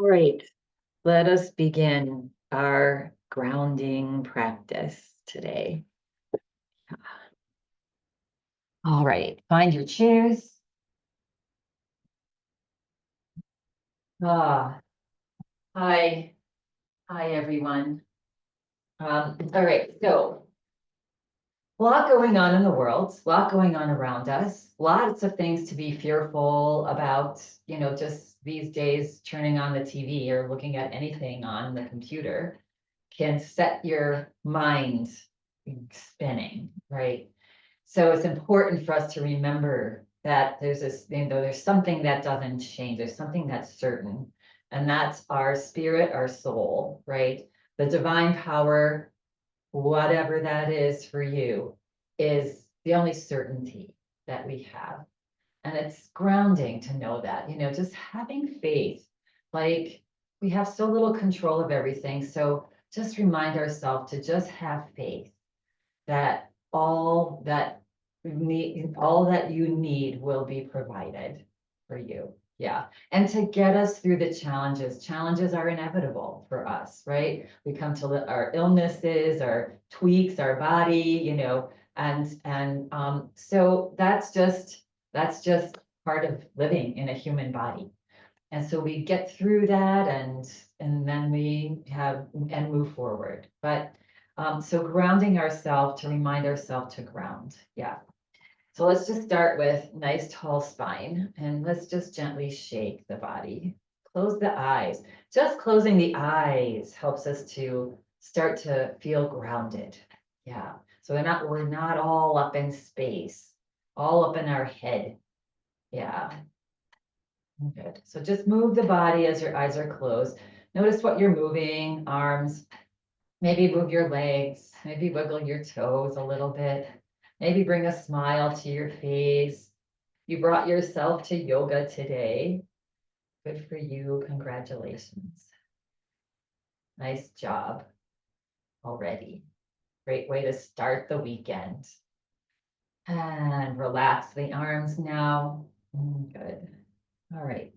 All right, let us begin our grounding practice today. All right, find your chairs. Ah, hi, hi everyone. All right, so a lot going on in the world, a lot going on around us, lots of things to be fearful about, just these days turning on the TV or looking at anything on the computer can set your mind spinning, right? So it's important for us to remember that there's something that doesn't change. There's something that's certain, and that's our spirit, our soul, right? The divine power, whatever that is for you, is the only certainty that we have. And it's grounding to know that, just having faith. Like we have so little control of everything. So just remind ourselves to just have faith that all that you need will be provided for you. Yeah. And to get us through the challenges are inevitable for us, right? We come to our illnesses, our tweaks, our body, and so that's just part of living in a human body. And so we get through that and then we have and move forward. But so grounding ourselves to remind ourselves to ground. Yeah. So let's just start with nice tall spine and let's just gently shake the body. Close the eyes. Just closing the eyes helps us to start to feel grounded. Yeah. So we're not all up in space, all up in our head. Yeah. Good. So just move the body as your eyes are closed. Notice what you're moving, arms, maybe move your legs, maybe wiggle your toes a little bit. Maybe bring a smile to your face. You brought yourself to yoga today. Good for you. Congratulations. Nice job already. Great way to start the weekend. And relax the arms now. Good. All right.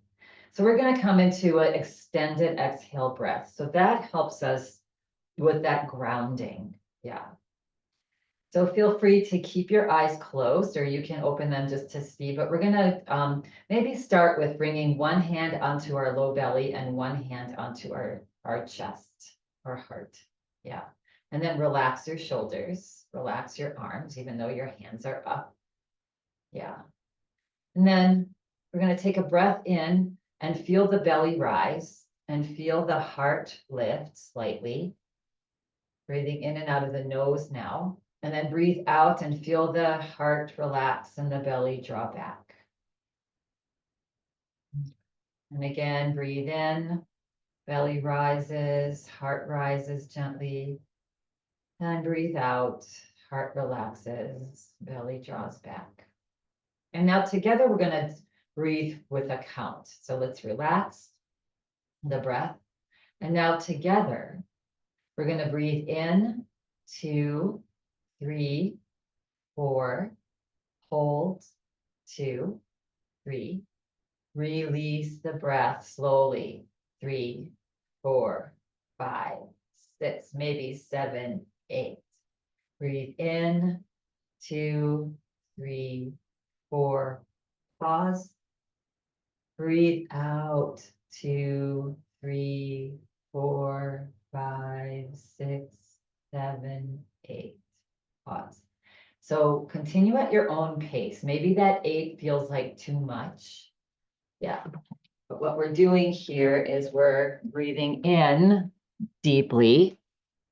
So we're going to come into an extended exhale breath. So that helps us with that grounding. Yeah. So feel free to keep your eyes closed or you can open them just to see, but we're going to maybe start with bringing one hand onto our low belly and one hand onto our chest or heart. Yeah. And then relax your shoulders, relax your arms, even though your hands are up. Yeah. And then we're going to take a breath in and feel the belly rise and feel the heart lift slightly. Breathing in and out of the nose now. And then breathe out and feel the heart relax and the belly draw back. And again, breathe in, belly rises, heart rises gently. And breathe out, heart relaxes, belly draws back. And now together we're going to breathe with a count. So let's relax the breath. And now together, we're going to breathe in, 2, 3, 4, hold, 2, 3, release the breath slowly, 3, 4, 5, 6, maybe 7, 8. Breathe in, 2, 3, 4, pause. Breathe out, 2, 3, 4, 5, 6, 7, 8. Pause. So continue at your own pace. Maybe that 8 feels like too much. Yeah. But what we're doing here is we're breathing in deeply,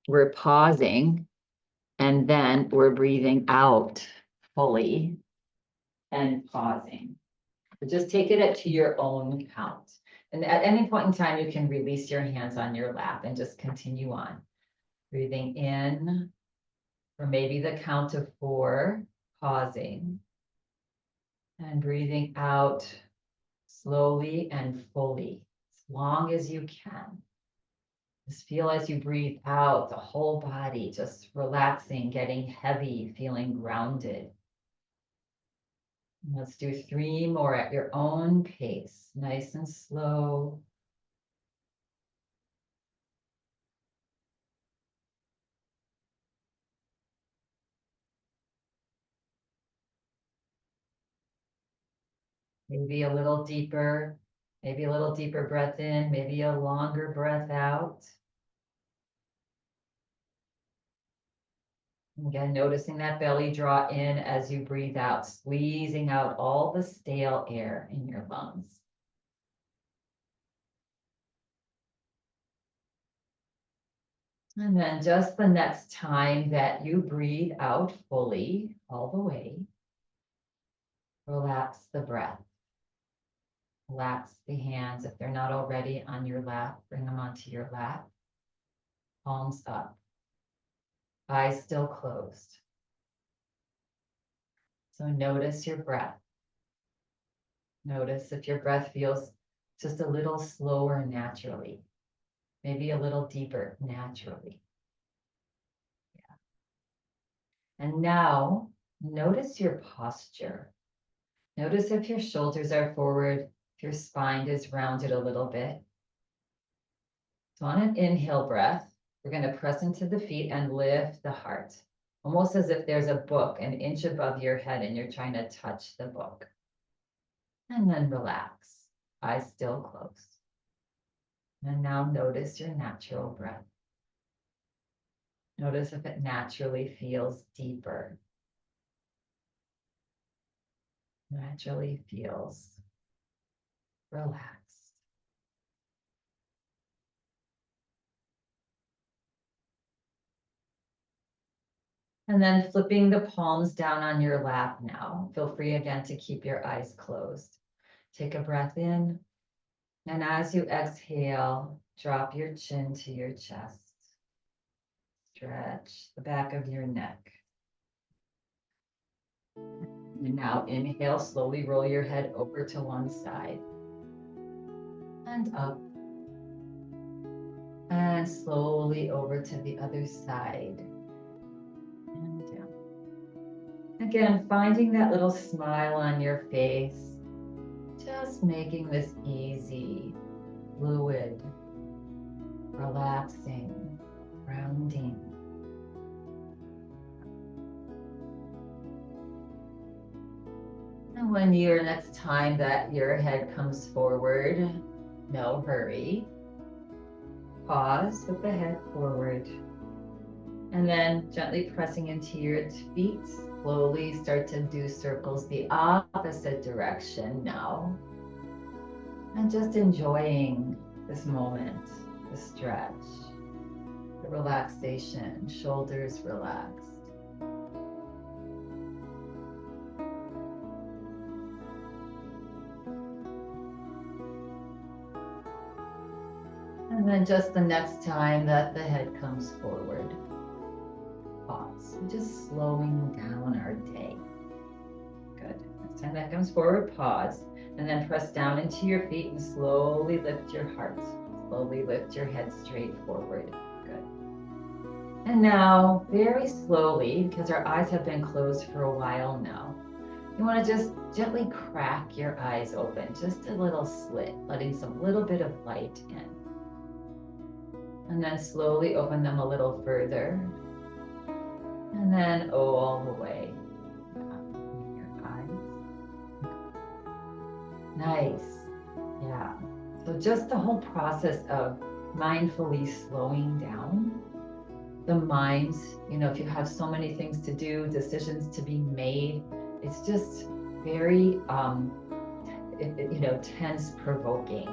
we're pausing, and then we're breathing out fully and pausing. So just take it to your own count. And at any point in time, you can release your hands on your lap and just continue on. Breathing in, or maybe the count of 4, pausing. And breathing out slowly and fully, as long as you can. Just feel as you breathe out, the whole body just relaxing, getting heavy, feeling grounded. Let's do 3 more at your own pace, nice and slow. Maybe a little deeper breath in, maybe a longer breath out. Again, noticing that belly draw in as you breathe out, squeezing out all the stale air in your lungs. And then just the next time that you breathe out fully, all the way, relax the breath. Relax the hands. If they're not already on your lap, bring them onto your lap. Palms up. Eyes still closed. So notice your breath. Notice if your breath feels just a little slower naturally. Maybe a little deeper naturally. Yeah. And now notice your posture. Notice if your shoulders are forward, if your spine is rounded a little bit. So on an inhale breath, we're going to press into the feet and lift the heart, almost as if there's a book an inch above your head and you're trying to touch the book. And then relax, eyes still closed. And now notice your natural breath. Notice if it naturally feels deeper. Naturally feels relaxed. And then flipping the palms down on your lap now. Feel free again to keep your eyes closed. Take a breath in. And as you exhale, drop your chin to your chest. Stretch the back of your neck. And now inhale, slowly roll your head over to one side. And up. And slowly over to the other side. And down. Again, finding that little smile on your face. Just making this easy, fluid, relaxing, grounding. And when you're next time that your head comes forward, no hurry. Pause with the head forward. And then gently pressing into your feet, slowly start to do circles the opposite direction now. And just enjoying this moment, the stretch, the relaxation, shoulders relaxed. And then just the next time that the head comes forward, pause. Just slowing down our day. Good. Next time that comes forward, pause. And then press down into your feet and slowly lift your heart. Slowly lift your head straight forward. Good. And now, very slowly, because our eyes have been closed for a while now, you want to just gently crack your eyes open, just a little slit, letting some little bit of light in. And then slowly open them a little further. And then all the way open your eyes. Nice. Yeah. So just the whole process of mindfully slowing down the mind, if you have so many things to do, decisions to be made, it's just very, tense provoking.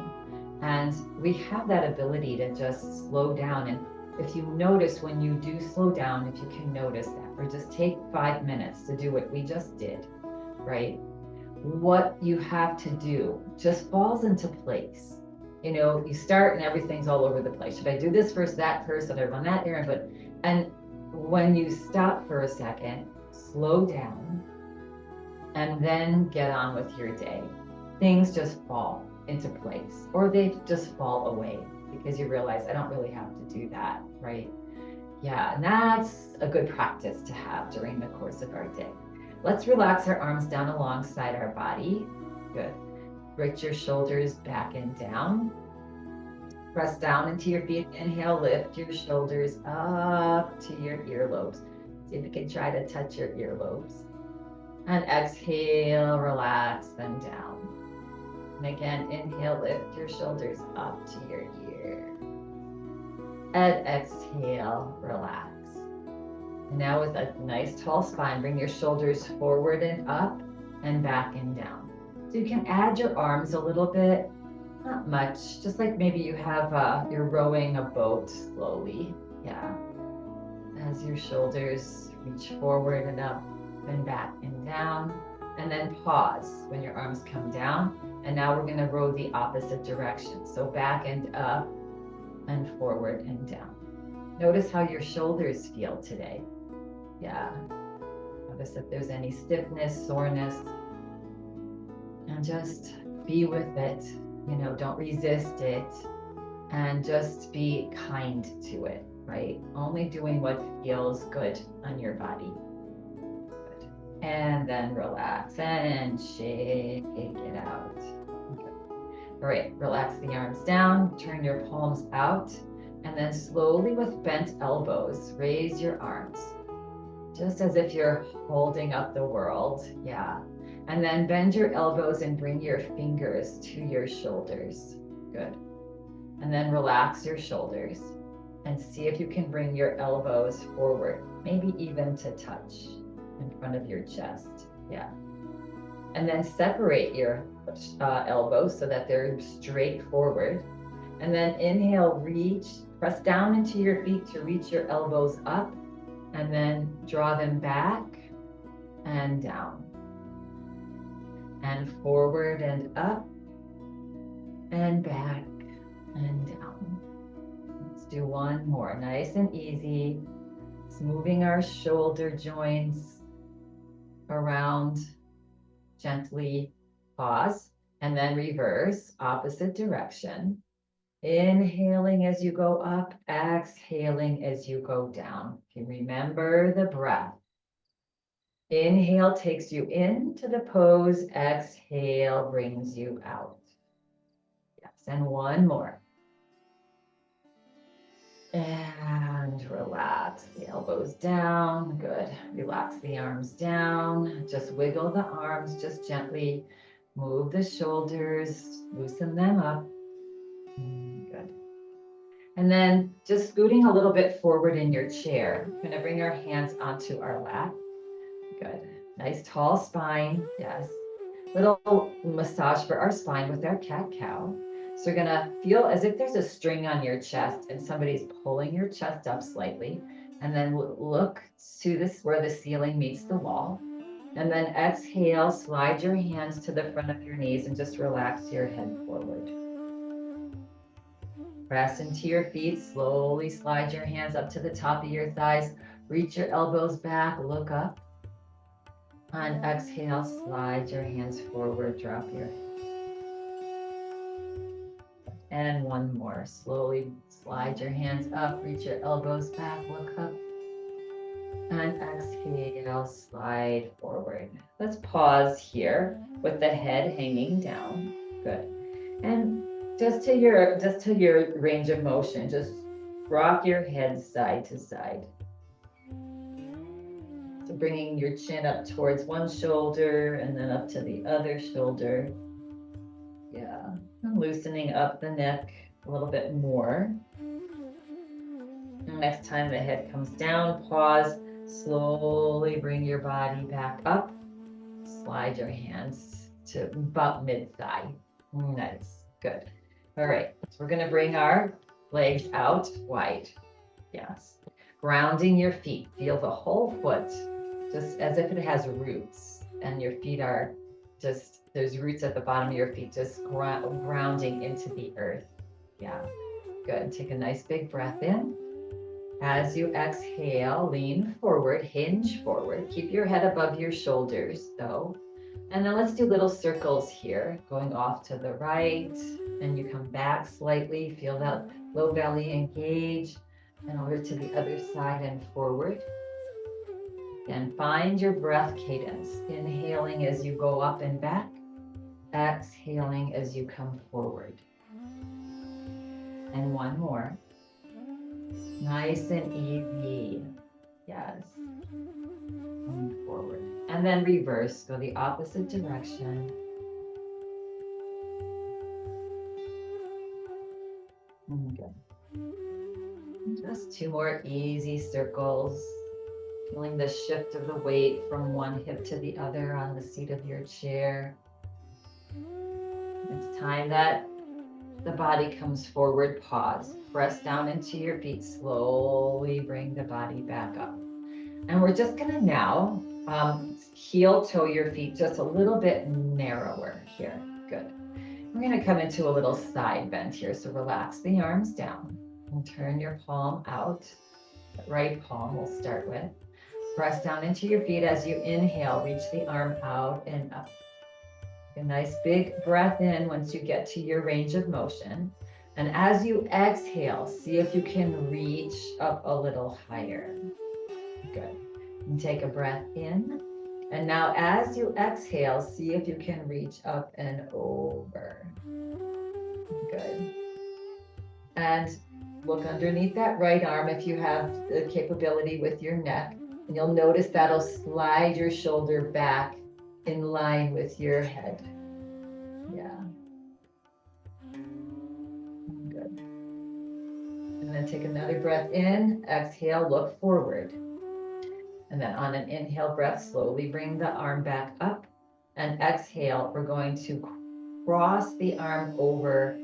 And we have that ability to just slow down. And if you notice when you do slow down, if you can notice that, or just take 5 minutes to do what we just did, right? What you have to do just falls into place. You start and everything's all over the place. Should I do this first, that first? Should I run that errand? And when you stop for a second, slow down, and then get on with your day, things just fall into place, or they just fall away because you realize I don't really have to do that, right? Yeah, and that's a good practice to have during the course of our day. Let's relax our arms down alongside our body. Good. Bring your shoulders back and down. Press down into your feet. Inhale, lift your shoulders up to your earlobes. See if you can try to touch your earlobes. And exhale, relax them down. And again, inhale, lift your shoulders up to your ear. And exhale, relax. And now with a nice tall spine, bring your shoulders forward and up and back and down. So you can add your arms a little bit, not much, just like maybe you have, you're rowing a boat slowly. Yeah. As your shoulders reach forward and up and back and down. And then pause when your arms come down. And now we're going to row the opposite direction. So back and up and forward and down. Notice how your shoulders feel today. Yeah. Notice if there's any stiffness, soreness, and just be with it. You know, don't resist it, and just be kind to it, right? Only doing what feels good on your body. Good. And then relax and shake it out. Okay. All right, relax the arms down, turn your palms out, and then slowly with bent elbows, raise your arms. Just as if you're holding up the world, yeah. And then bend your elbows and bring your fingers to your shoulders. Good. And then relax your shoulders and see if you can bring your elbows forward, maybe even to touch in front of your chest, yeah. And then separate your elbows so that they're straight forward. And then inhale, reach, press down into your feet to reach your elbows up. And then draw them back and down and forward and up and back and down. Let's do one more, nice and easy. It's moving our shoulder joints around, gently pause, and then reverse, opposite direction. Inhaling as you go up, exhaling as you go down. You remember the breath. Inhale takes you into the pose, exhale brings you out. Yes, and one more. And relax the elbows down, good. Relax the arms down, just wiggle the arms, just gently move the shoulders, loosen them up. Good. And then just scooting a little bit forward in your chair. We're gonna bring our hands onto our lap. Good. Nice tall spine, yes. Little massage for our spine with our cat-cow. So you're gonna feel as if there's a string on your chest and somebody's pulling your chest up slightly. And then look to this where the ceiling meets the wall. And then exhale, slide your hands to the front of your knees and just relax your head forward. Press into your feet, slowly slide your hands up to the top of your thighs. Reach your elbows back, look up. On exhale, slide your hands forward, drop your head. And one more, slowly slide your hands up, reach your elbows back, look up. And exhale, slide forward. Let's pause here with the head hanging down. Good. And just to your range of motion, just rock your head side to side. So bringing your chin up towards one shoulder and then up to the other shoulder. Yeah, and loosening up the neck a little bit more. And next time the head comes down, pause, slowly bring your body back up. Slide your hands to about mid-thigh. Nice, good. All right, so we're gonna bring our legs out wide. Yes. Grounding your feet. Feel the whole foot just as if it has roots, and your feet are just, there's roots at the bottom of your feet, just grounding into the earth. Yeah, good. Take a nice big breath in. As you exhale, lean forward, hinge forward. Keep your head above your shoulders though. And then let's do little circles here, going off to the right, and you come back slightly, feel that low belly engage, and over to the other side and forward. And find your breath cadence, inhaling as you go up and back, exhaling as you come forward. And one more. Nice and easy. Yes. And forward. And then reverse, go the opposite direction. Just 2 more easy circles. Feeling the shift of the weight from one hip to the other on the seat of your chair. It's time that the body comes forward, pause, press down into your feet, slowly bring the body back up. And we're just gonna now heel toe your feet just a little bit narrower here. Good. We're gonna come into a little side bend here. So relax the arms down and turn your palm out. The right palm we'll start with. Press down into your feet as you inhale, reach the arm out and up. A nice big breath in once you get to your range of motion. And as you exhale, see if you can reach up a little higher. Good. And take a breath in. And now as you exhale, see if you can reach up and over. Good. And look underneath that right arm if you have the capability with your neck. And you'll notice that'll slide your shoulder back in line with your head. Yeah. Good. And then take another breath in, exhale, look forward. And then on an inhale breath, slowly bring the arm back up. And exhale, we're going to cross the arm over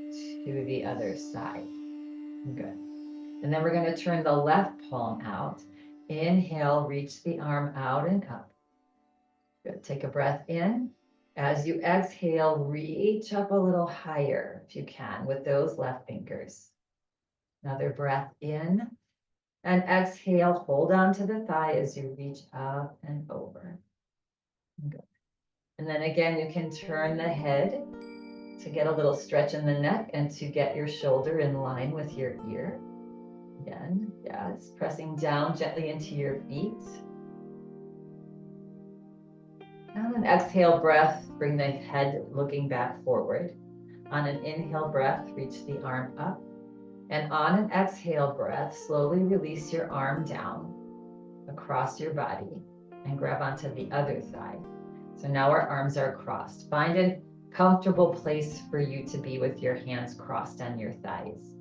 to the other side. Good. And then we're going to turn the left palm out. Inhale, reach the arm out and up. Good. Take a breath in. As you exhale, reach up a little higher if you can with those left fingers. Another breath in. And exhale, hold on to the thigh as you reach up and over. Good. And then again, you can turn the head to get a little stretch in the neck and to get your shoulder in line with your ear. Again, yes, pressing down gently into your feet. And an exhale breath, bring the head looking back forward. On an inhale breath, reach the arm up. And on an exhale breath, slowly release your arm down across your body and grab onto the other thigh. So now our arms are crossed. Find a comfortable place for you to be with your hands crossed on your thighs.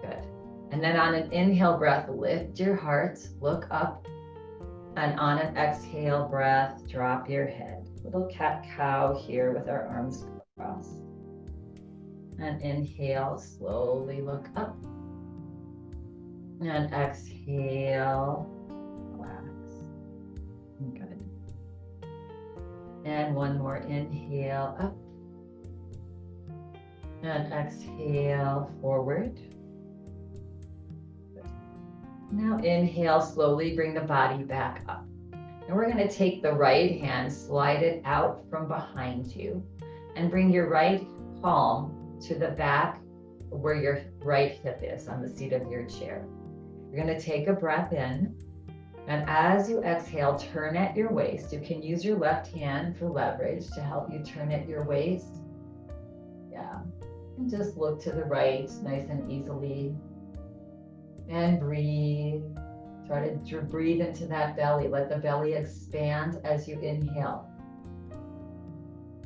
Good. And then on an inhale breath, lift your heart, look up. And on an exhale breath, drop your head. Little cat-cow here with our arms crossed. And inhale, slowly look up. And exhale, relax. Good. And one more inhale up. And exhale, forward. Good. Now inhale, slowly bring the body back up. And we're going to take the right hand, slide it out from behind you, and bring your right palm to the back where your right hip is on the seat of your chair. You're going to take a breath in, and as you exhale, turn at your waist. You can use your left hand for leverage to help you turn at your waist. Yeah, and just look to the right, nice and easily, and breathe. Try to breathe into that belly. Let the belly expand as you inhale,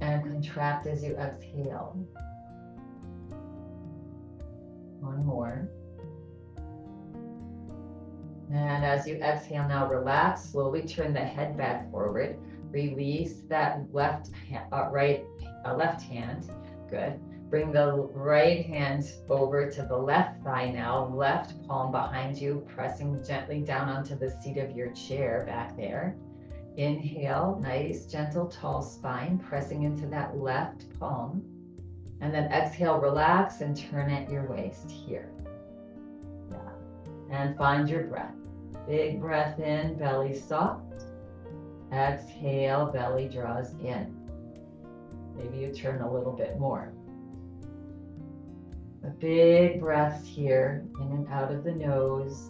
and contract as you exhale. One more. And as you exhale now, relax, slowly turn the head back forward. Release that left hand. Good. Bring the right hand over to the left thigh now, left palm behind you, pressing gently down onto the seat of your chair back there. Inhale, nice, gentle, tall spine, pressing into that left palm. And then exhale, relax and turn at your waist here. Yeah. And find your breath. Big breath in, belly soft. Exhale, belly draws in. Maybe you turn a little bit more. A big breath here, in and out of the nose.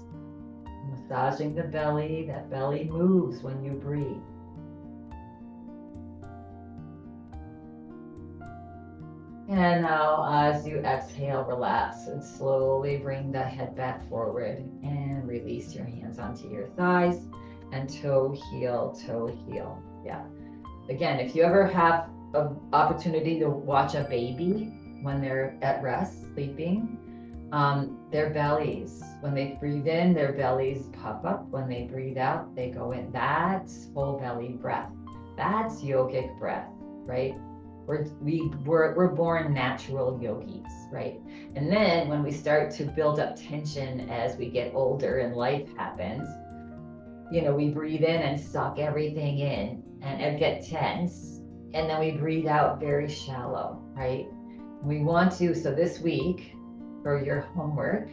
Massaging the belly. That belly moves when you breathe. And now as you exhale, relax and slowly bring the head back forward and release your hands onto your thighs and toe, heel, toe, heel. Yeah. Again, if you ever have an opportunity to watch a baby when they're at rest, sleeping, Their bellies, when they breathe in, their bellies puff up. When they breathe out, they go in. That's full belly breath. That's yogic breath, right? We're born natural yogis, right? And then when we start to build up tension as we get older and life happens, we breathe in and suck everything in and get tense. And then we breathe out very shallow, right? We want to, so this week for your homework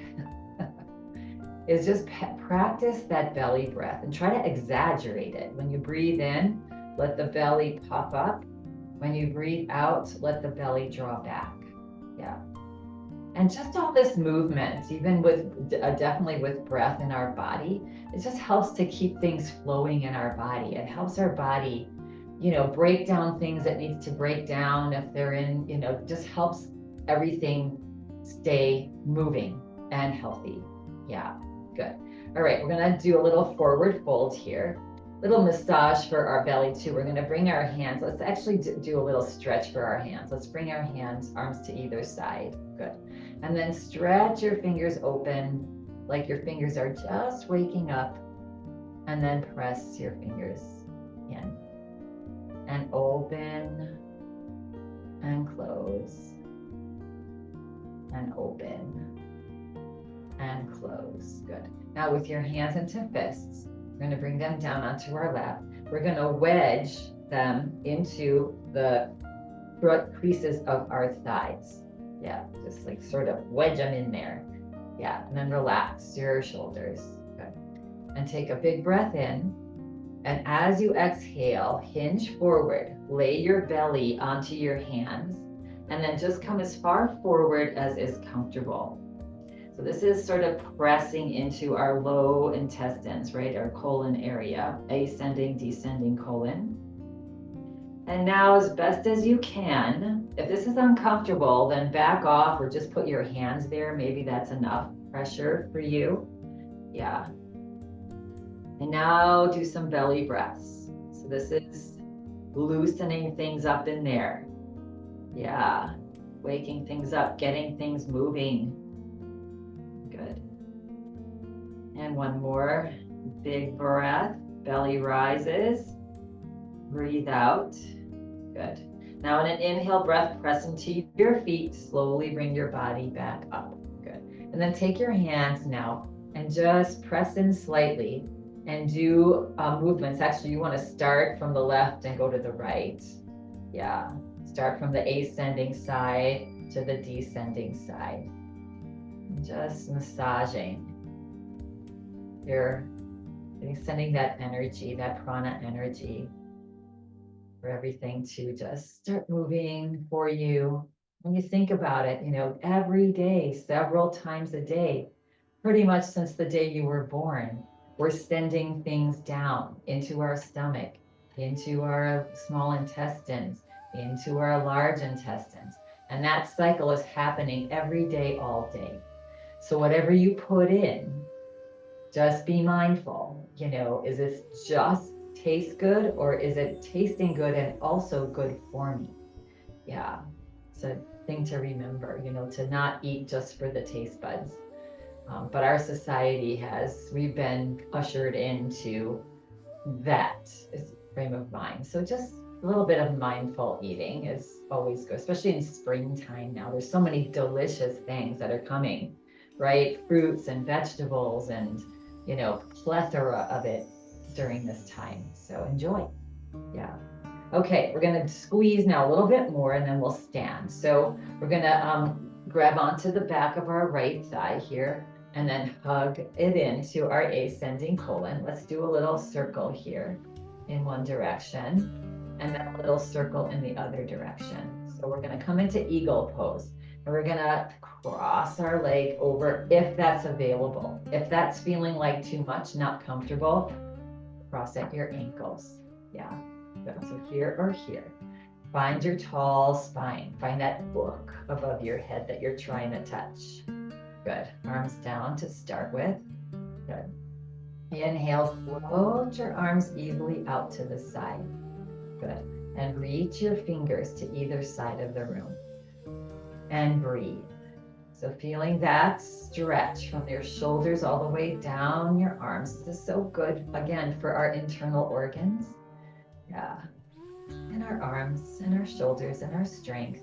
is just practice that belly breath and try to exaggerate it. When you breathe in, let the belly puff up. When you breathe out, let the belly draw back. Yeah. And just all this movement, even with definitely with breath in our body, it just helps to keep things flowing in our body. It helps our body, break down things that needs to break down if they're in, just helps everything stay moving and healthy. Yeah, good. All right, we're gonna do a little forward fold here. Little massage for our belly too. We're gonna bring our hands. Let's actually do a little stretch for our hands. Let's bring our hands, arms to either side. Good. And then stretch your fingers open like your fingers are just waking up. And then press your fingers in. And open and close. And open and close. Good. Now with your hands into fists, we're going to bring them down onto our lap. We're going to wedge them into the creases of our thighs. Yeah, just like sort of wedge them in there. Yeah, and then relax your shoulders. Good. And take a big breath in. And as you exhale, hinge forward, lay your belly onto your hands, and then just come as far forward as is comfortable. So this is sort of pressing into our low intestines, right? Our colon area, ascending, descending colon. And now as best as you can, if this is uncomfortable, then back off or just put your hands there. Maybe that's enough pressure for you. Yeah. And now do some belly breaths. So this is loosening things up in there. Yeah. Waking things up, getting things moving. Good. And one more big breath. Belly rises. Breathe out. Good. Now in an inhale breath, press into your feet. Slowly bring your body back up. Good. And then take your hands now and just press in slightly and do movements. Actually, you want to start from the left and go to the right. Yeah. Start from the ascending side to the descending side. Just massaging. You're sending that energy, that prana energy, for everything to just start moving for you. When you think about it, every day, several times a day, pretty much since the day you were born, we're sending things down into our stomach, into our small intestines, into our large intestines. And that cycle is happening every day, all day. So whatever you put in, just be mindful, is this just taste good or is it tasting good and also good for me? Yeah, it's a thing to remember, to not eat just for the taste buds. But our society we've been ushered into that frame of mind. So just a little bit of mindful eating is always good, especially in springtime now. There's so many delicious things that are coming, right? Fruits and vegetables and, plethora of it during this time. So enjoy. Yeah. Okay, we're going to squeeze now a little bit more and then we'll stand. So we're going to grab onto the back of our right thigh here and then hug it into our ascending colon. Let's do a little circle here in one direction and then a little circle in the other direction. So we're going to come into eagle pose and we're going to cross our leg over if that's available. If that's feeling like too much, not comfortable, cross at your ankles. Yeah. So here or here. Find your tall spine. Find that book above your head that you're trying to touch. Good. Arms down to start with. Good. Inhale, float your arms easily out to the side. Good. And reach your fingers to either side of the room. And breathe. So feeling that stretch from your shoulders all the way down your arms. This is so good, again, for our internal organs. Yeah. And our arms and our shoulders and our strength.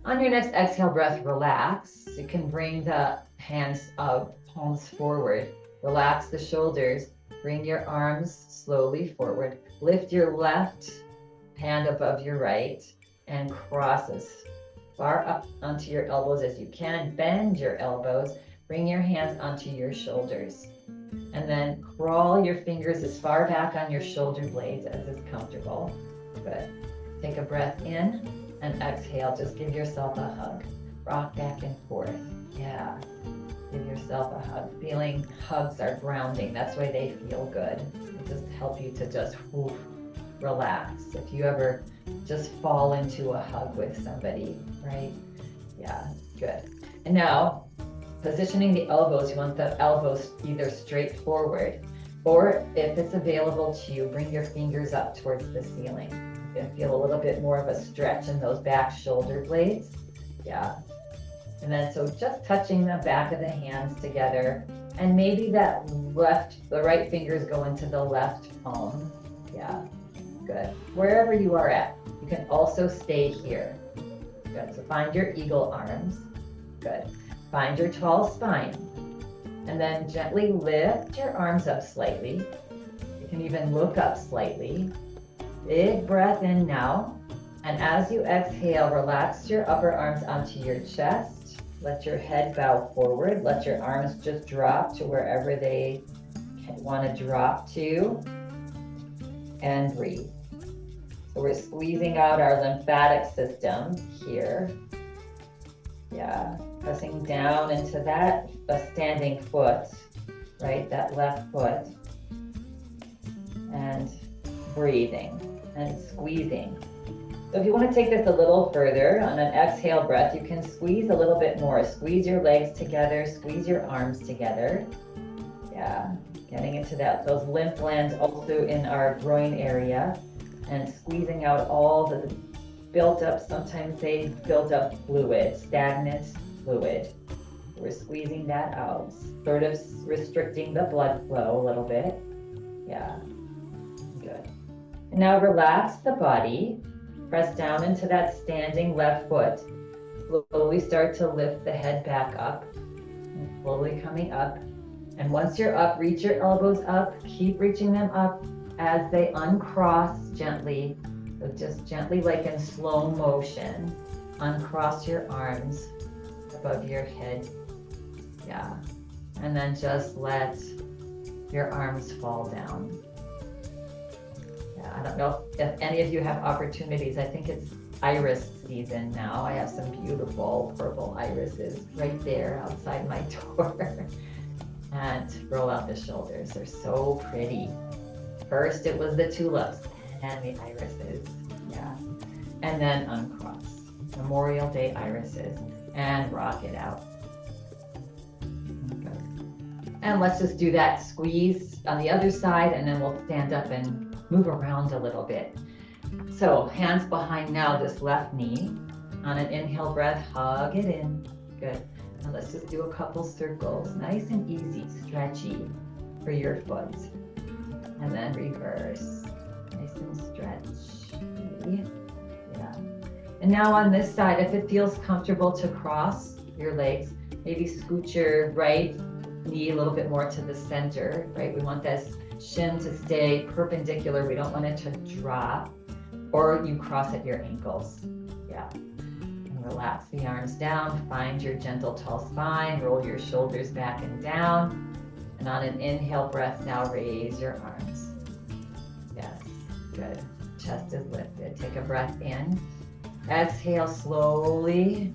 On your next exhale breath, relax. You can bring the hands up, palms forward. Relax the shoulders. Bring your arms slowly forward. Lift your left hand above your right and cross as far up onto your elbows as you can. Bend your elbows. Bring your hands onto your shoulders. And then crawl your fingers as far back on your shoulder blades as is comfortable. Good. Take a breath in and exhale. Just give yourself a hug. Rock back and forth. Yeah. Give yourself a hug. Feeling hugs are grounding. That's why they feel good. They just help you to just relax. If you ever just fall into a hug with somebody, right? Yeah, good. And now, positioning the elbows, you want the elbows either straight forward, or if it's available to you, bring your fingers up towards the ceiling. You can feel a little bit more of a stretch in those back shoulder blades. Yeah. And then, so just touching the back of the hands together, and maybe the right fingers go into the left palm. Yeah, good. Wherever you are at, you can also stay here. Good, so find your eagle arms. Good. Find your tall spine. And then gently lift your arms up slightly. You can even look up slightly. Big breath in now. And as you exhale, relax your upper arms onto your chest. Let your head bow forward. Let your arms just drop to wherever they want to drop to. And breathe. So we're squeezing out our lymphatic system here. Yeah, pressing down into that standing foot, right? That left foot. And breathing and squeezing. So if you want to take this a little further, on an exhale breath, you can squeeze a little bit more. Squeeze your legs together, squeeze your arms together. Yeah, getting into those lymph glands also in our groin area, and squeezing out all the built up, sometimes they build up fluid, stagnant fluid. We're squeezing that out, sort of restricting the blood flow a little bit. Yeah, good. And now relax the body. Press down into that standing left foot. Slowly start to lift the head back up. And slowly coming up. And once you're up, reach your elbows up. Keep reaching them up as they uncross gently. So just gently, like in slow motion, uncross your arms above your head. Yeah. And then just let your arms fall down. I don't know if any of you have opportunities. I think it's iris season now. I have some beautiful purple irises right there outside my door. And roll out the shoulders. They're so pretty. First it was the tulips and the irises. Yeah. And then uncross. Memorial Day irises. And rock it out. Okay. And let's just do that squeeze on the other side, and then we'll stand up and move around a little bit. So hands behind now this left knee. On an inhale breath, hug it in. Good. Now let's just do a couple circles. Nice and easy, stretchy for your foot. And then reverse. Nice and stretchy. Yeah. And now on this side, if it feels comfortable to cross your legs, maybe scoot your right knee a little bit more to the center, right? We want this shin to stay perpendicular. We don't want it to drop, or you cross at your ankles. Yeah. And relax the arms down. Find your gentle tall spine. Roll your shoulders back and down. And on an inhale breath, now raise your arms. Yes. Good. Chest is lifted. Take a breath in. Exhale slowly.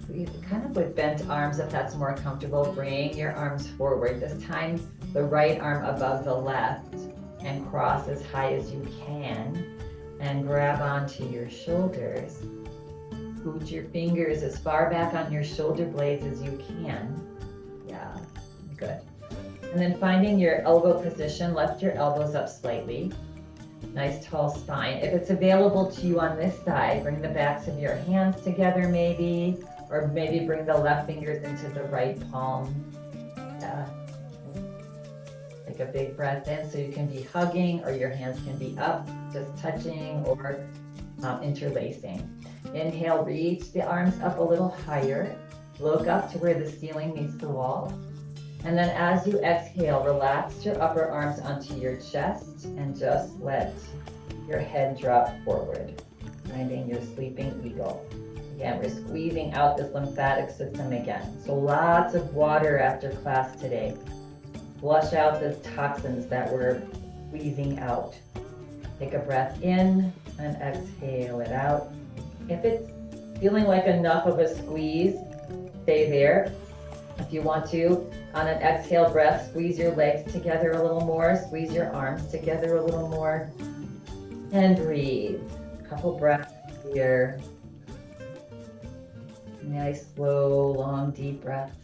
Kind of with bent arms, if that's more comfortable. Bring your arms forward. This time, the right arm above the left, and cross as high as you can, and grab onto your shoulders. Scoot your fingers as far back on your shoulder blades as you can. Yeah, good. And then finding your elbow position, lift your elbows up slightly. Nice tall spine. If it's available to you on this side, bring the backs of your hands together maybe, Or maybe bring the left fingers into the right palm. Yeah. Take a big breath in, so you can be hugging or your hands can be up, just touching or interlacing. Inhale, reach the arms up a little higher. Look up to where the ceiling meets the wall. And then as you exhale, relax your upper arms onto your chest and just let your head drop forward, finding your sleeping eagle. Again, we're squeezing out this lymphatic system again. So lots of water after class today. Flush out the toxins that we're squeezing out. Take a breath in and exhale it out. If it's feeling like enough of a squeeze, stay there. If you want to, on an exhale breath, squeeze your legs together a little more, squeeze your arms together a little more, and breathe. A couple breaths here. Nice, slow, long, deep breaths.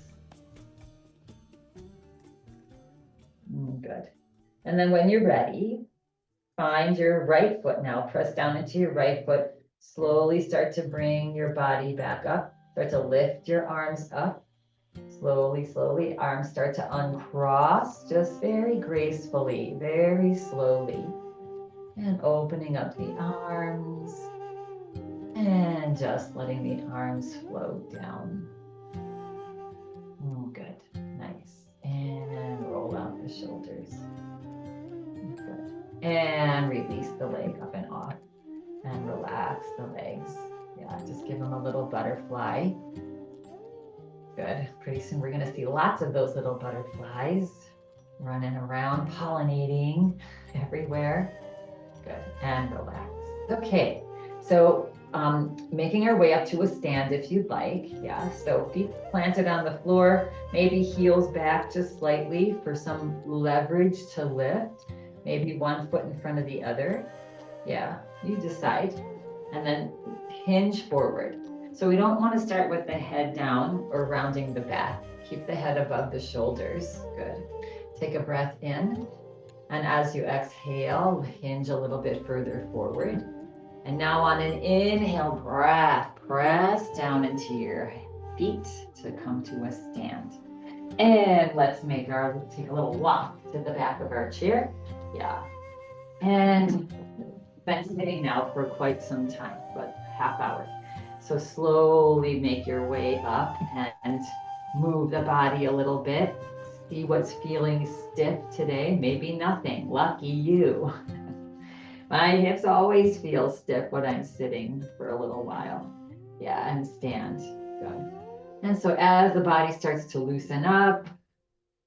Good. And then when you're ready, find your right foot now. Press down into your right foot. Slowly start to bring your body back up. Start to lift your arms up. Slowly, slowly, arms start to uncross, just very gracefully, very slowly. And opening up the arms. And just letting the arms float down. Good. Nice. And roll out the shoulders. Good. And release the leg up and off. And relax the legs. Yeah, just give them a little butterfly. Good. Pretty soon we're going to see lots of those little butterflies running around, pollinating everywhere. Good. And relax. Okay. So making our way up to a stand if you'd like. Yeah, so feet planted on the floor, maybe heels back just slightly for some leverage to lift. Maybe one foot in front of the other. Yeah, you decide. And then hinge forward. So we don't want to start with the head down or rounding the back. Keep the head above the shoulders. Good. Take a breath in. And as you exhale, hinge a little bit further forward. And now on an inhale breath, press down into your feet to come to a stand. And let's take a little walk to the back of our chair. Yeah. And been sitting now for quite some time, but half hour. So slowly make your way up and move the body a little bit. See what's feeling stiff today. Maybe nothing. Lucky you. My hips always feel stiff when I'm sitting for a little while. Yeah, and stand. Good. And so as the body starts to loosen up,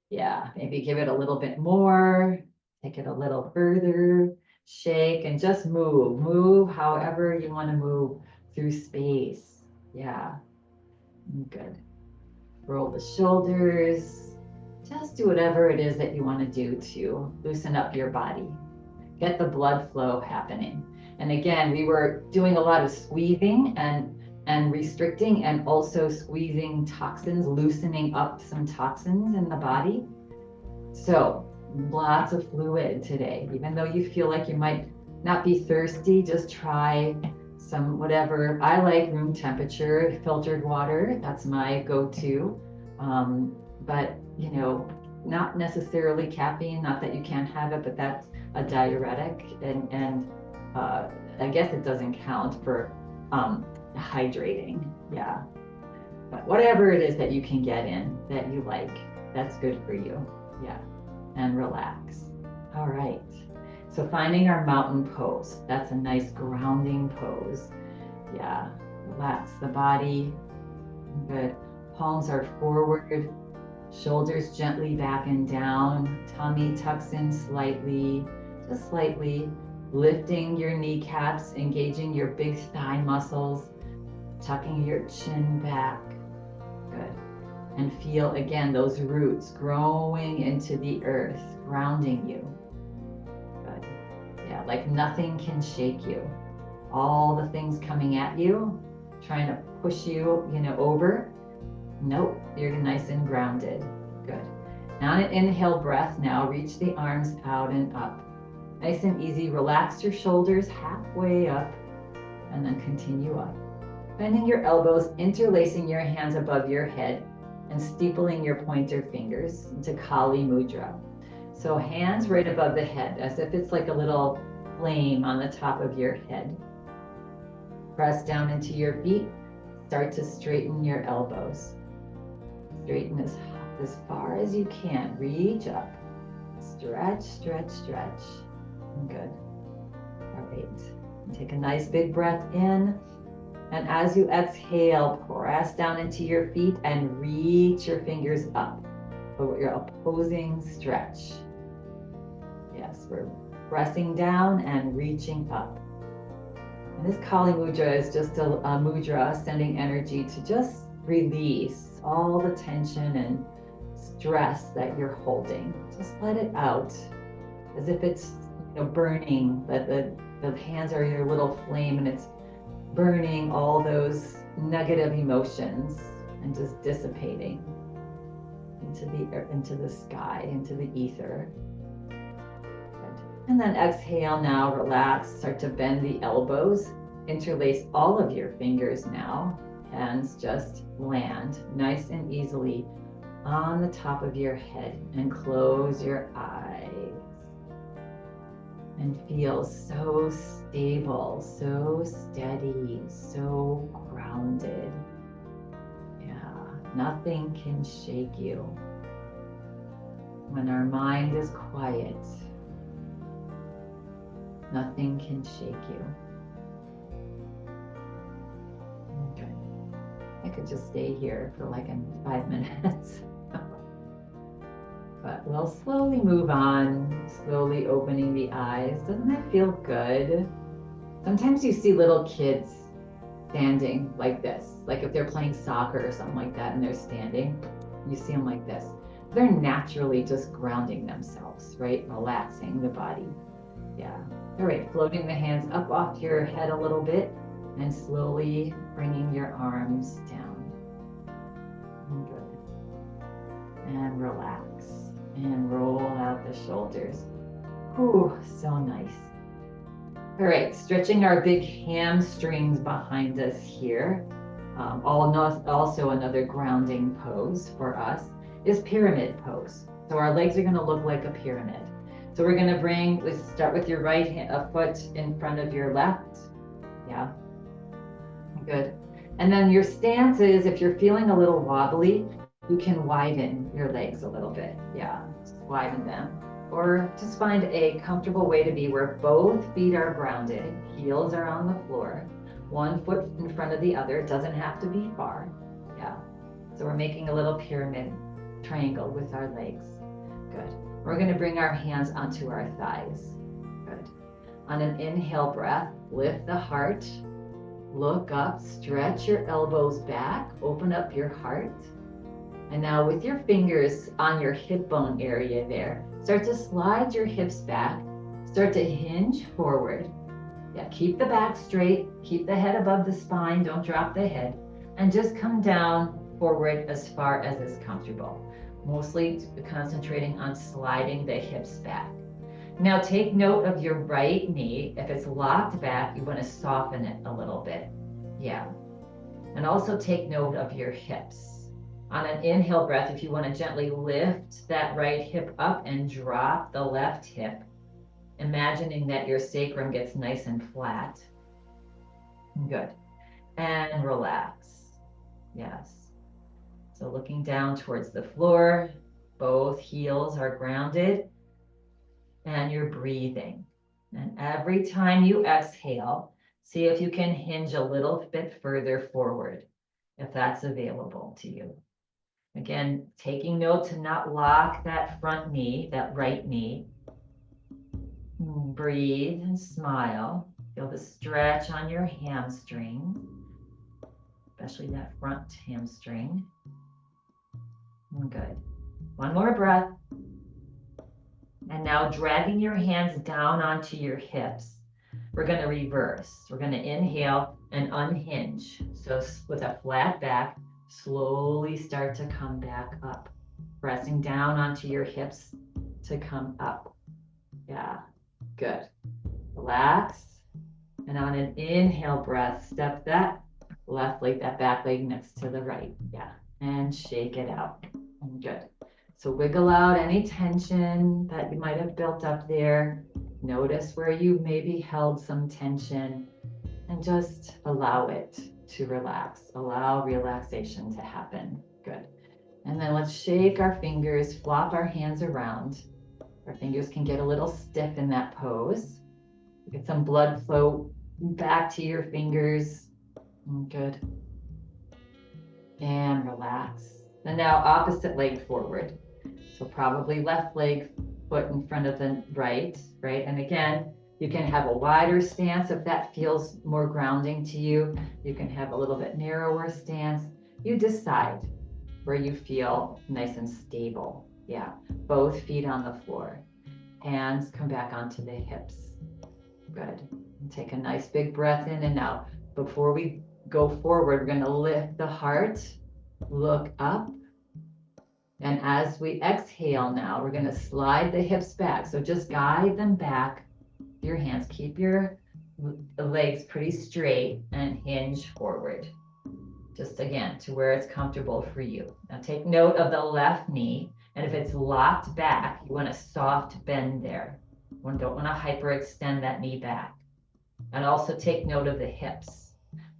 yeah, maybe give it a little bit more. Take it a little further. Shake and just move. Move however you want to move through space. Yeah. Good. Roll the shoulders. Just do whatever it is that you want to do to loosen up your body. Get the blood flow happening. And again, we were doing a lot of squeezing and restricting and also squeezing toxins, loosening up some toxins in the body. So lots of fluid today. Even though you feel like you might not be thirsty, just try some whatever. I like room temperature filtered water. That's my go-to. But you know, not necessarily caffeine, not that you can't have it, but that's a diuretic, and I guess it doesn't count for hydrating. Yeah, but whatever it is that you can get in that you like, that's good for you. Yeah, and relax. All right, so finding our mountain pose, that's a nice grounding pose. Yeah, relax the body. Good. Palms are forward, shoulders gently back and down, tummy tucks in slightly, just slightly, lifting your kneecaps, engaging your big thigh muscles, tucking your chin back. Good. And feel again those roots growing into the earth, grounding you. Good. Yeah, like nothing can shake you. All the things coming at you, trying to push you, over. Nope, you're nice and grounded. Good. Now an inhale breath, now reach the arms out and up. Nice and easy, relax your shoulders halfway up and then continue up. Bending your elbows, interlacing your hands above your head, and steepling your pointer fingers into Kali Mudra. So hands right above the head, as if it's like a little flame on the top of your head. Press down into your feet. Start to straighten your elbows. Straighten as far as you can. Reach up. Stretch, stretch, stretch. Good. All right. Take a nice big breath in. And as you exhale, press down into your feet and reach your fingers up. So your opposing stretch. Yes, we're pressing down and reaching up. And this Kali Mudra is just a mudra sending energy to just release all the tension and stress that you're holding. Just let it out as if it's burning, that the hands are your little flame and it's burning all those negative emotions and just dissipating into the sky, into the ether. And then exhale now, relax, start to bend the elbows, interlace all of your fingers now. Hands just land nice and easily on the top of your head and close your eyes. And feel so stable, so steady, so grounded. Yeah, nothing can shake you. When our mind is quiet, nothing can shake you. Okay. I could just stay here for like 5 minutes. But we'll slowly move on, slowly opening the eyes. Doesn't that feel good? Sometimes you see little kids standing like this, like if they're playing soccer or something like that and they're standing, you see them like this. They're naturally just grounding themselves, right? Relaxing the body. Yeah. All right, floating the hands up off your head a little bit and slowly bringing your arms down. Good. And relax. And roll out the shoulders. Ooh, so nice. All right, stretching our big hamstrings behind us here. Also another grounding pose for us is pyramid pose. So our legs are gonna look like a pyramid. So we're gonna let's start with your right foot in front of your left. Yeah, good. And then your stance is, if you're feeling a little wobbly, you can widen your legs a little bit. Yeah, just widen them. Or just find a comfortable way to be where both feet are grounded, heels are on the floor, one foot in front of the other. It doesn't have to be far. Yeah. So we're making a little pyramid triangle with our legs. Good. We're going to bring our hands onto our thighs. Good. On an inhale breath, lift the heart, look up, stretch your elbows back, open up your heart. And now with your fingers on your hip bone area there, start to slide your hips back, start to hinge forward. Yeah, keep the back straight, keep the head above the spine, don't drop the head, and just come down forward as far as is comfortable. Mostly concentrating on sliding the hips back. Now take note of your right knee. If it's locked back, you want to soften it a little bit. Yeah. And also take note of your hips. On an inhale breath, if you want to gently lift that right hip up and drop the left hip, imagining that your sacrum gets nice and flat. Good. And relax. Yes. So looking down towards the floor, both heels are grounded, and you're breathing. And every time you exhale, see if you can hinge a little bit further forward, if that's available to you. Again, taking note to not lock that front knee, that right knee. Breathe and smile. Feel the stretch on your hamstring, especially that front hamstring. Good. One more breath. And now dragging your hands down onto your hips. We're going to reverse. We're going to inhale and unhinge. So with a flat back, slowly start to come back up. Pressing down onto your hips to come up. Yeah, good. Relax. And on an inhale breath, step that Left leg, that back leg next to the right. Yeah. And shake it out. Good. So wiggle out any tension that you might have built up there. Notice where you maybe held some tension and just allow it to relax. Allow relaxation to happen. Good. And then let's shake our fingers, flop our hands around. Our fingers can get a little stiff in that pose. Get some blood flow back to your fingers. Good. And relax. And now opposite leg forward. So probably left leg, foot in front of the right, right? And again, you can have a wider stance if that feels more grounding to you. You can have a little bit narrower stance. You decide where you feel nice and stable. Yeah, both feet on the floor. Hands come back onto the hips. Good. And take a nice big breath in and out. Before we go forward, we're going to lift the heart, look up. And as we exhale now, we're going to slide the hips back. So just guide them back. Your hands, keep your legs pretty straight and hinge forward. Just again, to where it's comfortable for you. Now take note of the left knee. And if it's locked back, you want a soft bend there. You don't want to hyperextend that knee back. And also take note of the hips.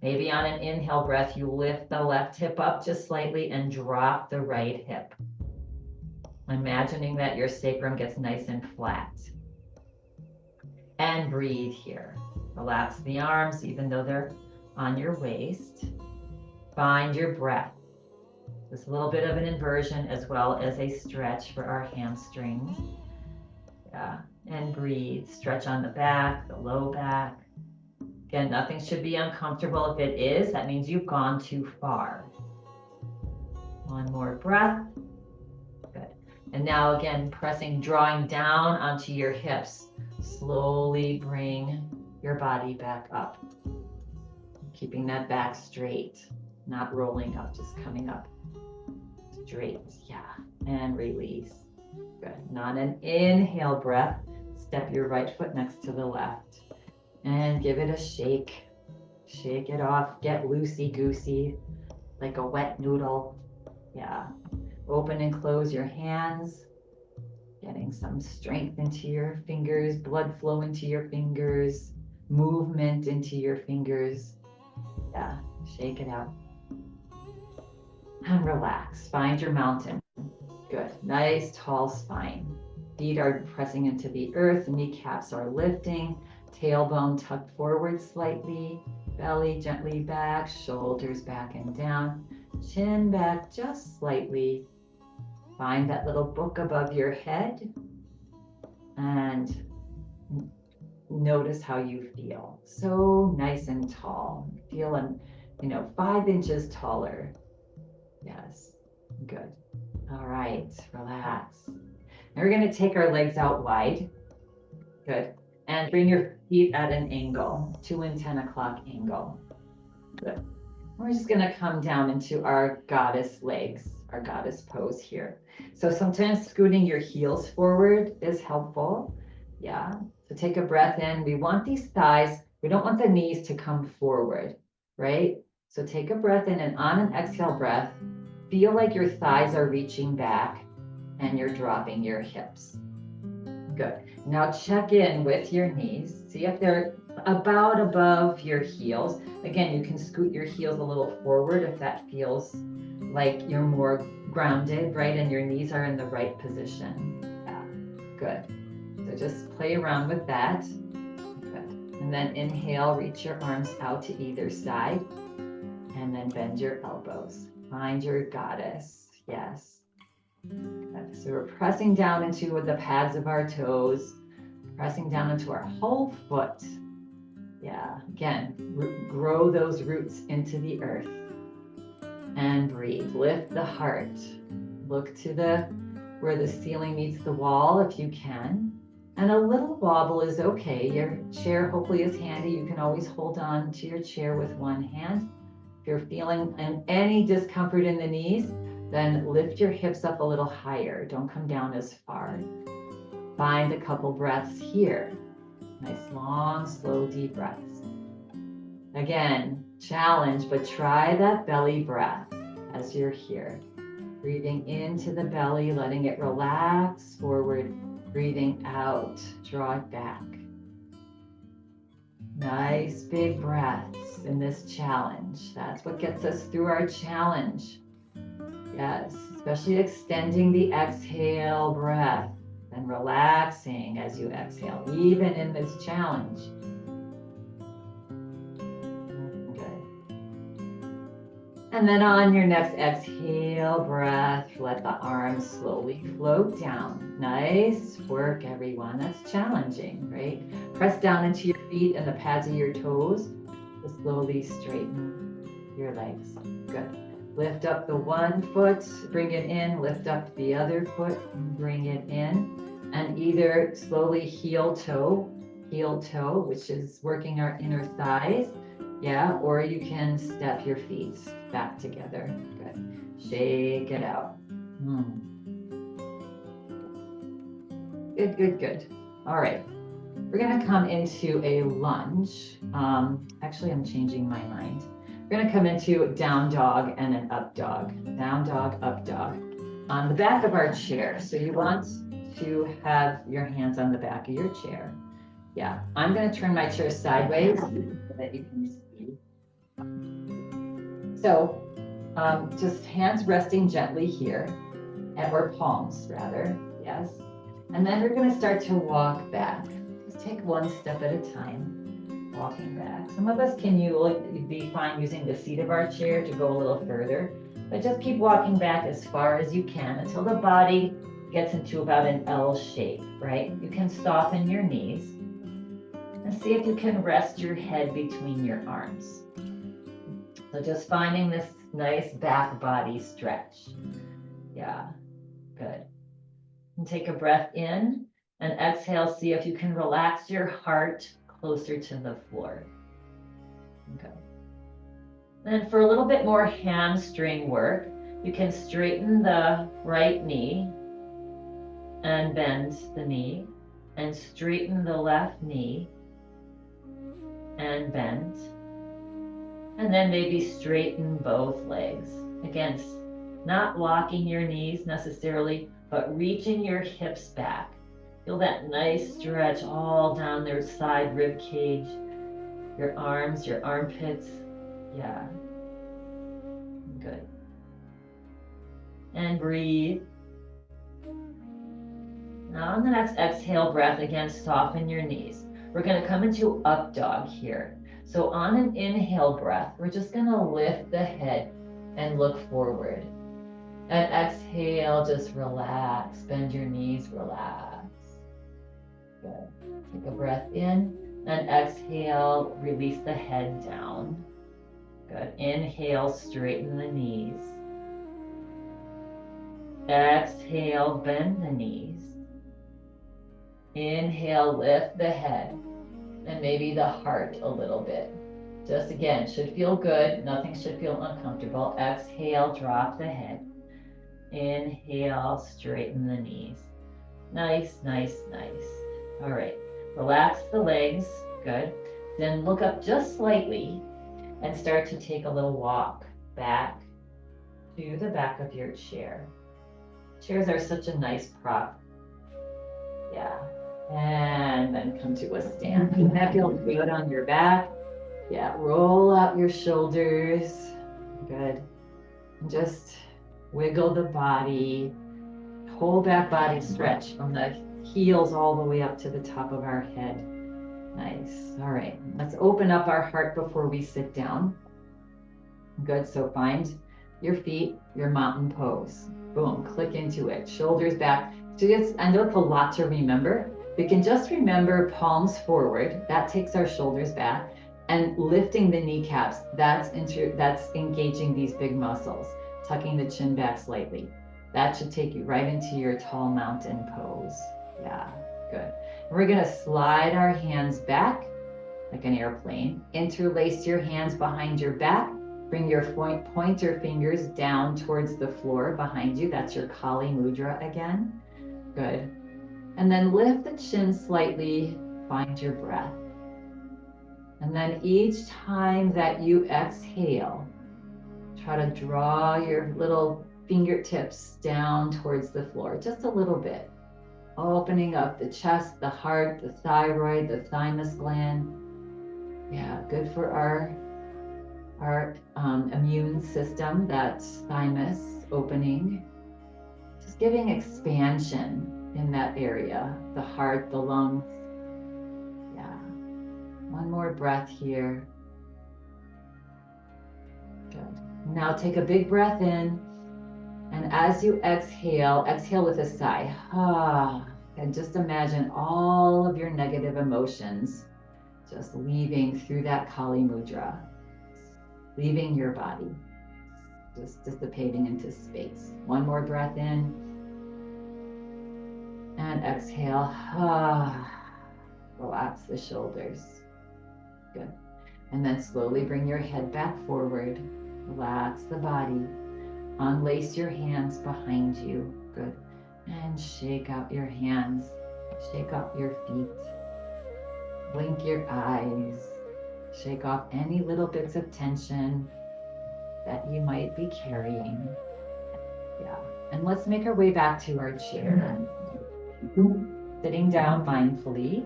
Maybe on an inhale breath, you lift the left hip up just slightly and drop the right hip. Imagining that your sacrum gets nice and flat. And breathe here. Relax the arms, even though they're on your waist. Find your breath. Just a little bit of an inversion as well as a stretch for our hamstrings. Yeah, and breathe. Stretch on the back, the low back. Again, nothing should be uncomfortable. If it is, that means you've gone too far. One more breath. Good. And now again, drawing down onto your hips. Slowly bring your body back up. Keeping that back straight, not rolling up, just coming up straight. Yeah, and release. Good. And on an inhale breath, step your right foot next to the left. And give it a shake. Shake it off. Get loosey-goosey, like a wet noodle. Yeah. Open and close your hands. Getting some strength into your fingers, blood flow into your fingers, movement into your fingers. Yeah. Shake it out. And relax. Find your mountain. Good. Nice, tall spine. Feet are pressing into the earth. Kneecaps are lifting. Tailbone tucked forward slightly, belly gently back, shoulders back and down, chin back just slightly. Find that little book above your head and notice how you feel. So nice and tall. Feel 5 inches taller. Yes, good. All right, relax. Now we're going to take our legs out wide. Good. And bring your feet at an angle, 2 and 10 o'clock angle. Good. We're just going to come down into our goddess legs, our goddess pose here. So sometimes scooting your heels forward is helpful. Yeah. So take a breath in. We want these thighs, we don't want the knees to come forward, right? So take a breath in, and on an exhale breath, feel like your thighs are reaching back and you're dropping your hips. Good. Now check in with your knees. See if they're about above your heels. Again, you can scoot your heels a little forward if that feels like you're more grounded, right? And your knees are in the right position. Yeah, good. So just play around with that. Good. And then inhale, reach your arms out to either side. And then bend your elbows. Find your goddess. Yes. So we're pressing down into the pads of our toes, pressing down into our whole foot. Yeah, again, grow those roots into the earth and breathe. Lift the heart. Look to where the ceiling meets the wall if you can. And a little wobble is okay. Your chair hopefully is handy. You can always hold on to your chair with one hand. If you're feeling any discomfort in the knees, then lift your hips up a little higher. Don't come down as far. Find a couple breaths here. Nice, long, slow, deep breaths. Again, challenge, but try that belly breath as you're here. Breathing into the belly, letting it relax forward. Breathing out, draw it back. Nice big breaths in this challenge. That's what gets us through our challenge. Yes, especially extending the exhale breath and relaxing as you exhale, even in this challenge. And then on your next exhale breath, let the arms slowly float down. Nice work, everyone. That's challenging, right? Press down into your feet and the pads of your toes to slowly straighten your legs. Good. Lift up the one foot, bring it in, lift up the other foot, and bring it in. And either slowly heel toe, which is working our inner thighs. Yeah, or you can step your feet back together. Good. Shake it out. Good, good, good. All right. We're going to come into a lunge. Actually, I'm changing my mind. We're going to come into down dog and an up dog. Down dog, up dog. On the back of our chair. So you want to have your hands on the back of your chair. Yeah, I'm going to turn my chair sideways so that you can see. So just hands resting gently here, or palms rather, yes. And then we're going to start to walk back. Just take one step at a time, walking back. Some of us can be fine using the seat of our chair to go a little further, but just keep walking back as far as you can until the body gets into about an L shape, right? You can soften your knees and see if you can rest your head between your arms. So just finding this nice back body stretch. Yeah, good. And take a breath in and exhale. See if you can relax your heart closer to the floor. Okay. Then for a little bit more hamstring work, you can straighten the right knee and bend the knee, and straighten the left knee and bend. And then maybe straighten both legs. Again, not locking your knees necessarily, but reaching your hips back. Feel that nice stretch all down their side rib cage, your arms, your armpits. Yeah. Good. And breathe. Now on the next exhale breath, again, soften your knees. We're going to come into up dog here. So on an inhale breath, we're just going to lift the head and look forward. And exhale, just relax, bend your knees, relax. Good. Take a breath in and exhale, release the head down. Good. Inhale, straighten the knees. Exhale, bend the knees. Inhale, lift the head and maybe the heart a little bit. Just again, should feel good. Nothing should feel uncomfortable. Exhale, drop the head. Inhale, straighten the knees. Nice, nice, nice. All right, relax the legs. Good. Then look up just slightly and start to take a little walk back to the back of your chair. Chairs are such a nice prop. Yeah. And then come to a stand. Can that feel good on your back? Yeah, roll out your shoulders. Good. And just wiggle the body. Whole back body stretch from the heels all the way up to the top of our head. Nice. All right. Let's open up our heart before we sit down. Good. So find your feet, your mountain pose. Boom. Click into it. Shoulders back. So I know it's a lot to remember. We can just remember palms forward. That takes our shoulders back. And lifting the kneecaps. That's engaging these big muscles. Tucking the chin back slightly. That should take you right into your tall mountain pose. Yeah, good. We're gonna slide our hands back like an airplane. Interlace your hands behind your back. Bring your pointer fingers down towards the floor behind you. That's your Kali Mudra again. Good. And then lift the chin slightly. Find your breath. And then each time that you exhale, try to draw your little fingertips down towards the floor, just a little bit. Opening up the chest, the heart, the thyroid, the thymus gland. Yeah, good for our immune system, that thymus opening. Just giving expansion in that area, the heart, the lungs. Yeah. One more breath here. Good. Now take a big breath in. And as you exhale, exhale with a sigh. And just imagine all of your negative emotions just leaving through that Kali Mudra, leaving your body, just dissipating into space. One more breath in and exhale. Relax the shoulders. Good. And then slowly bring your head back forward. Relax the body. Unlace your hands behind you. Good. And shake out your hands. Shake out your feet. Blink your eyes. Shake off any little bits of tension that you might be carrying. Yeah. And let's make our way back to our chair. Sitting down mindfully.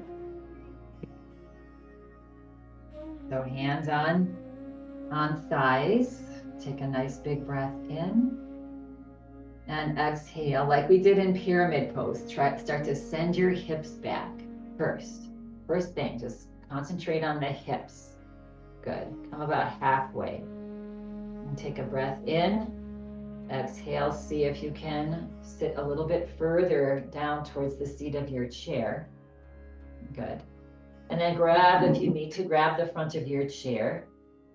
So hands on thighs. Take a nice big breath in. And exhale, like we did in pyramid pose. Start to send your hips back first. First thing, just concentrate on the hips. Good. Come about halfway. And take a breath in. Exhale, see if you can sit a little bit further down towards the seat of your chair. Good. And then grab, if you need to, grab the front of your chair.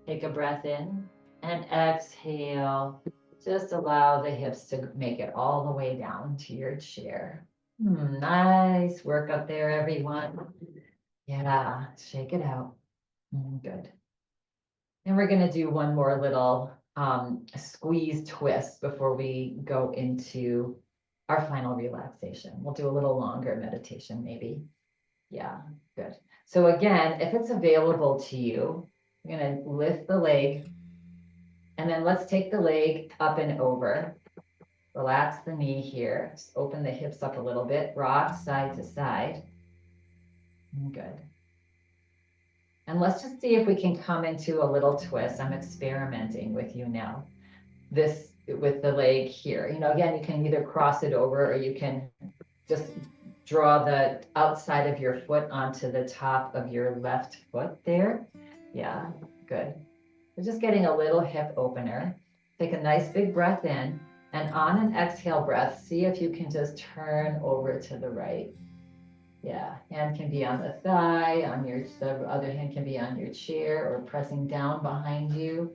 Take a breath in and exhale. Just allow the hips to make it all the way down to your chair. Nice work up there, everyone. Yeah, shake it out. Good. And we're going to do one more little squeeze twist before we go into our final relaxation. We'll do a little longer meditation, maybe. Yeah, good. So again, if it's available to you, you're going to lift the leg. And then let's take the leg up and over. Relax the knee here. Just open the hips up a little bit. Rock side to side. Good. And let's just see if we can come into a little twist. I'm experimenting with you now. This with the leg here. You know, again, you can either cross it over or you can just draw the outside of your foot onto the top of your left foot there. Yeah, good. We're just getting a little hip opener. Take a nice big breath in, and on an exhale breath, see if you can just turn over to the right. Yeah, hand can be on the thigh, the other hand can be on your chair or pressing down behind you.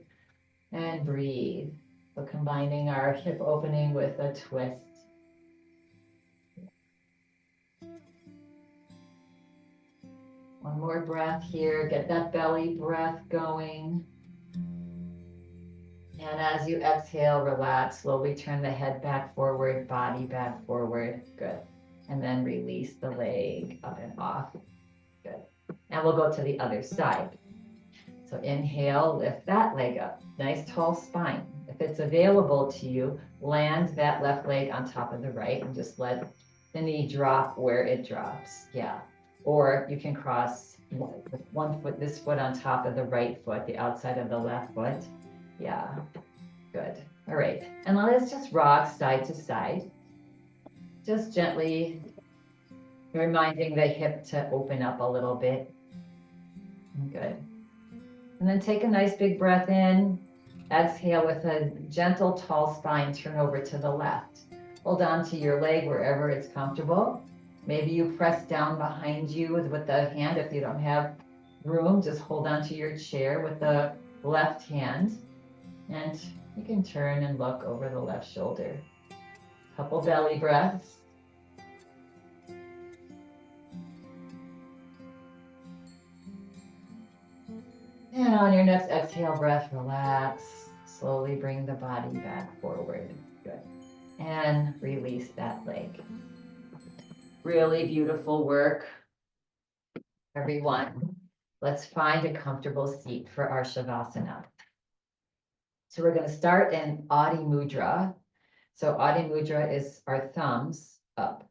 And breathe. So combining our hip opening with a twist. One more breath here. Get that belly breath going. And as you exhale, relax. Slowly turn the head back forward, body back forward. Good. And then release the leg up and off. Good. And we'll go to the other side. So inhale, lift that leg up. Nice tall spine. If it's available to you, land that left leg on top of the right and just let the knee drop where it drops. Yeah. Or you can cross with one foot, this foot on top of the right foot, the outside of the left foot. Yeah. Good. All right. And let's just rock side to side. Just gently reminding the hip to open up a little bit. Good. And then take a nice big breath in. Exhale with a gentle, tall spine, turn over to the left. Hold on to your leg wherever it's comfortable. Maybe you press down behind you with the hand. If you don't have room, just hold on to your chair with the left hand. And you can turn and look over the left shoulder. Couple belly breaths. And on your next exhale breath, relax. Slowly bring the body back forward. Good. And release that leg. Really beautiful work, everyone. let's find a comfortable seat for our Shavasana. So we're going to start in Adi Mudra. So Adi Mudra is our thumbs up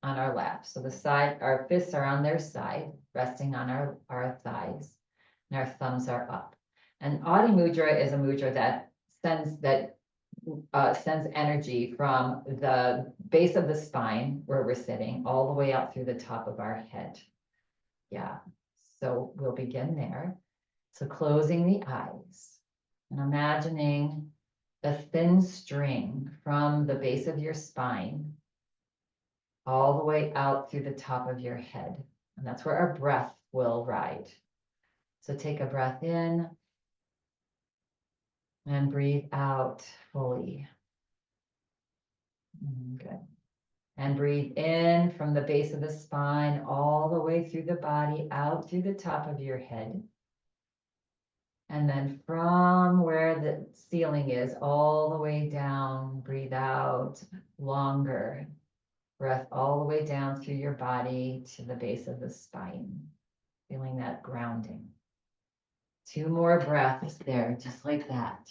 on our lap. So the side, our fists are on their side, resting on our thighs, and our thumbs are up. And Adi Mudra is a mudra that sends energy from the base of the spine where we're sitting all the way out through the top of our head. Yeah, so we'll begin there. So closing the eyes and imagining a thin string from the base of your spine all the way out through the top of your head. And that's where our breath will ride. So take a breath in and breathe out fully. Good. And breathe in from the base of the spine all the way through the body, out through the top of your head. And then from where the ceiling is, all the way down, breathe out longer. Breath all the way down through your body to the base of the spine, feeling that grounding. 2 more breaths there, just like that.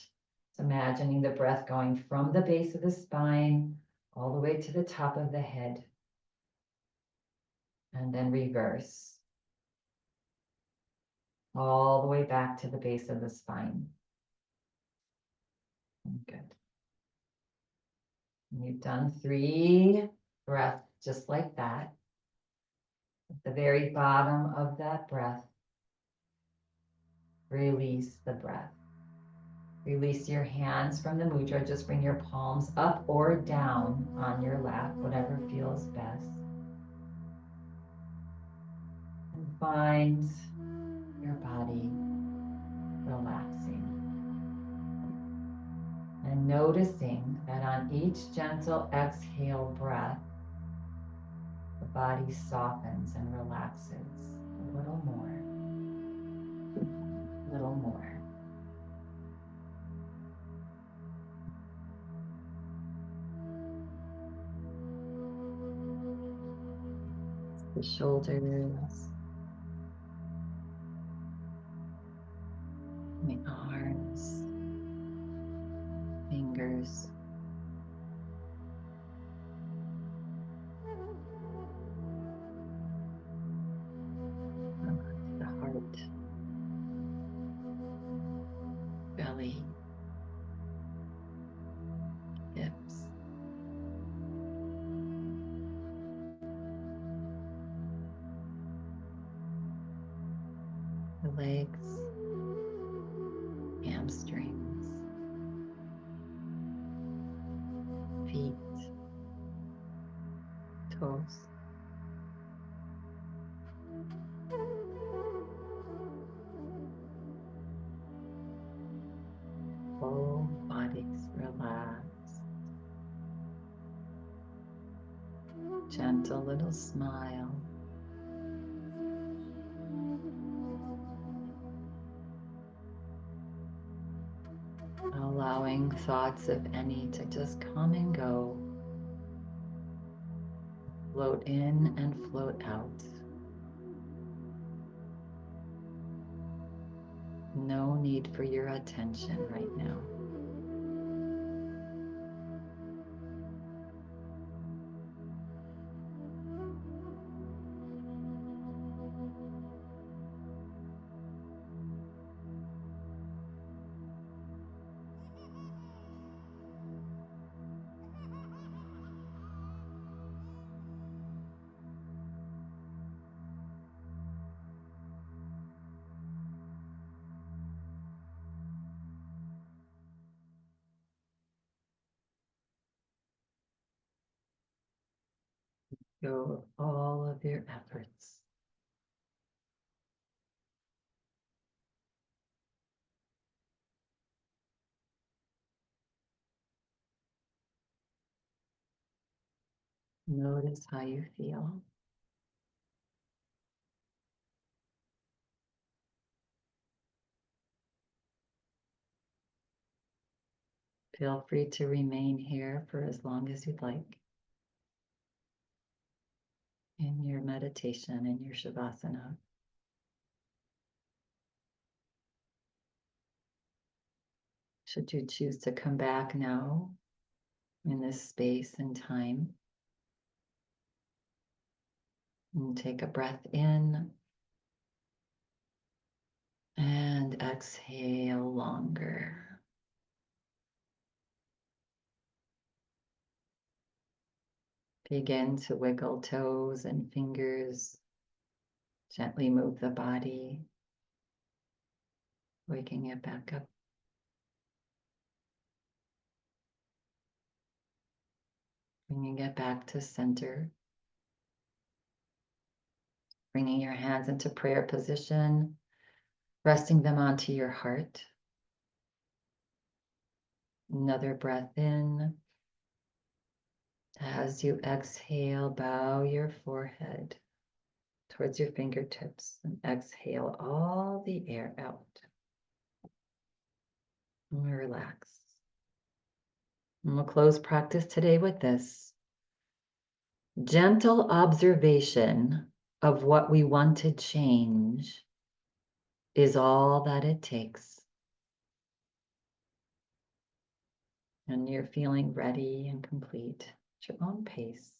So imagining the breath going from the base of the spine all the way to the top of the head. And then reverse. All the way back to the base of the spine. Good. And you've done 3 breaths just like that. At the very bottom of that breath, release the breath. Release your hands from the mudra. Just bring your palms up or down on your lap, whatever feels best. And find your body relaxing. And noticing that on each gentle exhale breath, the body softens and relaxes a little more, a little more. The shoulders, the arms, fingers, the heart, belly, hips, the legs, hamstrings, feet, toes. Whole bodies relax. Gentle little smile. Allowing thoughts, if any, to just come and go. Float in and float out. No need for your attention right now. Go all of your efforts. Notice how you feel. Feel free to remain here for as long as you'd like in your meditation, in your Shavasana. Should you choose to come back now in this space and time, and take a breath in and exhale longer. Begin to wiggle toes and fingers. Gently move the body, waking it back up. Bringing it back to center. Bringing your hands into prayer position, resting them onto your heart. Another breath in. As you exhale, bow your forehead towards your fingertips and exhale all the air out. And relax. And we'll close practice today with this. Gentle observation of what we want to change is all that it takes. And you're feeling ready and complete at your own pace.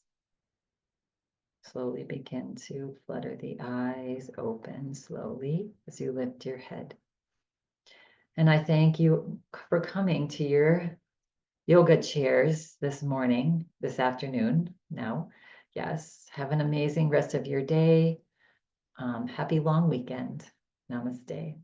Slowly begin to flutter the eyes open slowly as you lift your head. And I thank you for coming to your yoga chairs this morning, this afternoon now. Yes, have an amazing rest of your day. Happy long weekend. Namaste.